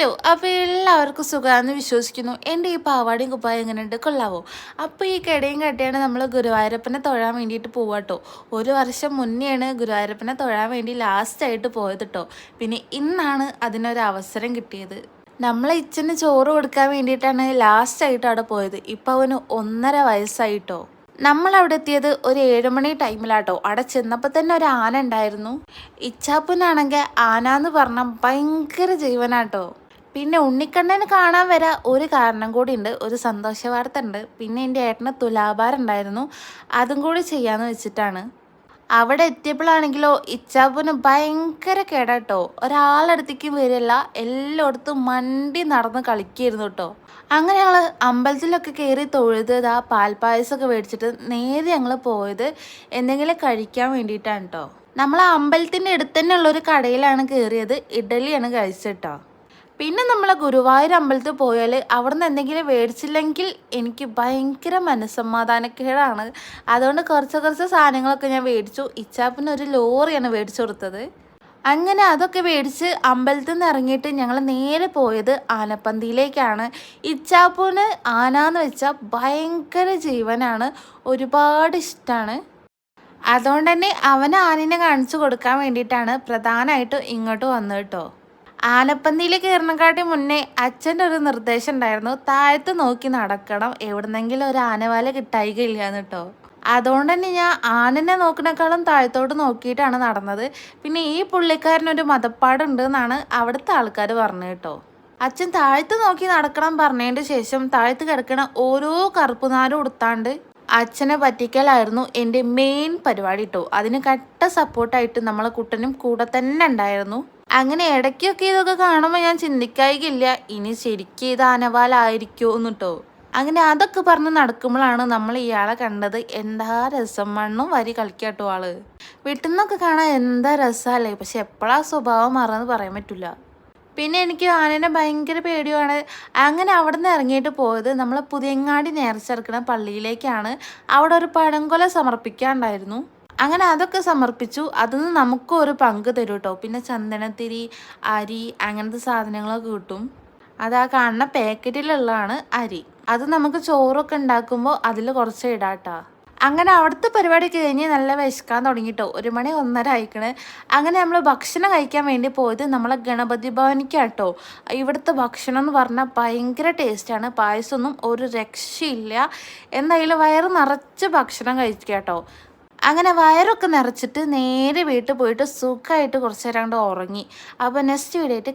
Hello, അപ്പോൾ എല്ലാവർക്കും സുഖമാണെന്ന് വിശ്വസിക്കുന്നു. എൻ്റെ ഈ പാവാടയും കുപ്പായം എങ്ങനെയുണ്ട്, കൊള്ളാവോ? അപ്പോൾ ഈ കടയും കട്ടിയാണ് നമ്മൾ ഗുരുവായൂരപ്പനെ തൊഴാൻ വേണ്ടിയിട്ട് പോവാട്ടോ. ഒരു വർഷം മുന്നെയാണ് ഗുരുവായൂരപ്പനെ തൊഴാൻ വേണ്ടി ലാസ്റ്റായിട്ട് പോയത് കേട്ടോ. പിന്നെ ഇന്നാണ് അതിനൊരു അവസരം കിട്ടിയത്. നമ്മളെ ഇച്ചന് ചോറ് കൊടുക്കാൻ വേണ്ടിയിട്ടാണ് ലാസ്റ്റായിട്ട് അവിടെ പോയത്. ഇപ്പം അവന് 1.5 വയസ്സായിട്ടോ. നമ്മൾ അവിടെ എത്തിയത് ഒരു 7 മണി ടൈമിലാട്ടോ. അവിടെ ചെന്നപ്പോൾ തന്നെ ഒരു ആന ഉണ്ടായിരുന്നു. ഇച്ചാപ്പനാണെങ്കിൽ ആന എന്ന് പറഞ്ഞാൽ ഭയങ്കര ജീവനാട്ടോ. പിന്നെ ഉണ്ണിക്കണ്ണനെ കാണാൻ വരാൻ ഒരു കാരണം കൂടി ഉണ്ട്, ഒരു സന്തോഷ വാർത്ത ഉണ്ട്. പിന്നെ എൻ്റെ ഏട്ടന് തുലാഭാരം ഉണ്ടായിരുന്നു, അതും കൂടി ചെയ്യാന്ന് വെച്ചിട്ടാണ്. അവിടെ എത്തിയപ്പോഴാണെങ്കിലോ ഇച്ചാപ്പന് ഭയങ്കര കേടാട്ടോ. ഒരാളടുത്തേക്കും വരില്ല, എല്ലായിടത്തും മണ്ടി നടന്ന് കളിക്കായിരുന്നു കേട്ടോ. അങ്ങനെ ഞങ്ങൾ അമ്പലത്തിലൊക്കെ കയറി തൊഴുത് ആ പാൽപ്പായസമൊക്കെ മേടിച്ചിട്ട് നേരെ ഞങ്ങൾ പോയത് എന്തെങ്കിലും കഴിക്കാൻ വേണ്ടിയിട്ടാണ് കേട്ടോ. നമ്മൾ ആ അമ്പലത്തിൻ്റെ അടുത്ത് തന്നെ ഉള്ളൊരു കടയിലാണ് കയറിയത്. ഇഡലിയാണ് കഴിച്ചിട്ടോ. പിന്നെ നമ്മൾ ഗുരുവായൂർ അമ്പലത്തിൽ പോയാൽ അവിടെ നിന്ന് എന്തെങ്കിലും മേടിച്ചില്ലെങ്കിൽ എനിക്ക് ഭയങ്കര മനസ്സമാധാനക്കേടാണ്. അതുകൊണ്ട് കുറച്ച് സാധനങ്ങളൊക്കെ ഞാൻ മേടിച്ചു. ഇച്ചാപ്പിന് ഒരു ലോറിയാണ് മേടിച്ചു കൊടുത്തത്. അങ്ങനെ അതൊക്കെ മേടിച്ച് അമ്പലത്തിൽ നിന്ന് ഇറങ്ങിയിട്ട് ഞങ്ങൾ നേരെ പോയത് ആനപ്പന്തിയിലേക്കാണ്. ഇച്ചാപ്പൂന് ആന എന്ന് വെച്ചാൽ ഭയങ്കര ജീവനാണ്, ഒരുപാട് ഇഷ്ടമാണ്. അതുകൊണ്ട് തന്നെ അവൻ ആനനെ കാണിച്ചു കൊടുക്കാൻ വേണ്ടിയിട്ടാണ് പ്രധാനമായിട്ടും ഇങ്ങോട്ട് വന്നത് കേട്ടോ. ആനപ്പന്തിയിൽ കയറുന്നതിനെക്കാട്ടി മുന്നേ അച്ഛൻ്റെ ഒരു നിർദ്ദേശം ഉണ്ടായിരുന്നു, താഴത്ത് നോക്കി നടക്കണം, എവിടുന്നെങ്കിലും ഒരു ആനവാല കിട്ടായികയില്ല എന്ന് കേട്ടോ. അതുകൊണ്ട് തന്നെ ഞാൻ ആനനെ നോക്കിനേക്കാളും താഴത്തോട്ട് നോക്കിയിട്ടാണ് നടന്നത്. പിന്നെ ഈ പുള്ളിക്കാരനൊരു മതപ്പാടുണ്ട് എന്നാണ് അവിടുത്തെ ആൾക്കാർ പറഞ്ഞത് കേട്ടോ. അച്ഛൻ താഴത്ത് നോക്കി നടക്കണം പറഞ്ഞതിൻ്റെ ശേഷം താഴത്ത് കിടക്കണ ഓരോ കറുപ്പുനാരും ഉടുത്താണ്ട് അച്ഛനെ പറ്റിക്കലായിരുന്നു എൻ്റെ മെയിൻ പരിപാടി കേട്ടോ. അതിന് കട്ട സപ്പോർട്ടായിട്ട് നമ്മളെ കുട്ടനും കൂടെ തന്നെ ഉണ്ടായിരുന്നു. അങ്ങനെ ഇടയ്ക്കൊക്കെ ഇതൊക്കെ കാണുമ്പോൾ ഞാൻ ചിന്തിക്കായികില്ല, ഇനി ശരിക്കും ഇത് ആനവാലായിരിക്കുമോ എന്ന് കേട്ടോ. അങ്ങനെ അതൊക്കെ പറഞ്ഞ് നടക്കുമ്പോഴാണ് നമ്മൾ ഇയാളെ കണ്ടത്. എന്താ രസം, മണ്ണും വരി കളിക്കാട്ടോ ആള്. വീട്ടിൽ നിന്നൊക്കെ കാണാൻ എന്താ രസമല്ലേ, പക്ഷെ എപ്പോഴാ സ്വഭാവം മാറാന്ന് പറയാൻ പറ്റില്ല. പിന്നെ എനിക്ക് ആനനെ ഭയങ്കര പേടിയാണ്. അങ്ങനെ അവിടെ നിന്ന് ഇറങ്ങിയിട്ട് പോയത് നമ്മൾ പുതിയങ്ങാടി നേർച്ചെടുക്കുന്ന പള്ളിയിലേക്കാണ്. അവിടെ ഒരു പഴംകൊല സമർപ്പിക്കാനുണ്ടായിരുന്നു. അങ്ങനെ അതൊക്കെ സമർപ്പിച്ചു. അതിന് നമുക്കും ഒരു പങ്ക് തരും കേട്ടോ. പിന്നെ ചന്ദനത്തിരി, അരി, അങ്ങനത്തെ സാധനങ്ങളൊക്കെ കിട്ടും. അത് ആ കാണുന്ന പാക്കറ്റിലുള്ളതാണ് അരി. അത് നമുക്ക് ചോറൊക്കെ ഉണ്ടാക്കുമ്പോൾ അതിൽ കുറച്ച് ഇടാട്ടോ. അങ്ങനെ അവിടുത്തെ പരിപാടി കഴിഞ്ഞ് നല്ല വിശക്കാൻ തുടങ്ങിയിട്ടോ. 1 മണി 1:30 ആയിക്കണ്. അങ്ങനെ നമ്മൾ ഭക്ഷണം കഴിക്കാൻ വേണ്ടി പോയത് നമ്മളെ ഗണപതി ഭവനിക്കാട്ടോ. ഇവിടുത്തെ ഭക്ഷണം എന്ന് പറഞ്ഞാൽ ഭയങ്കര ടേസ്റ്റാണ്. പായസമൊന്നും ഒരു രക്ഷയില്ല. എന്തായാലും വയറ് നിറച്ച് ഭക്ഷണം കഴിക്കുക കേട്ടോ. അങ്ങനെ വയറൊക്കെ നിറച്ചിട്ട് നേരെ വീട്ടിൽ പോയിട്ട് സുഖമായിട്ട് കുറച്ച് നേരം കൊണ്ട് ഉറങ്ങി. അപ്പോൾ നെക്സ്റ്റ് വീഡിയോ ആയിട്ട്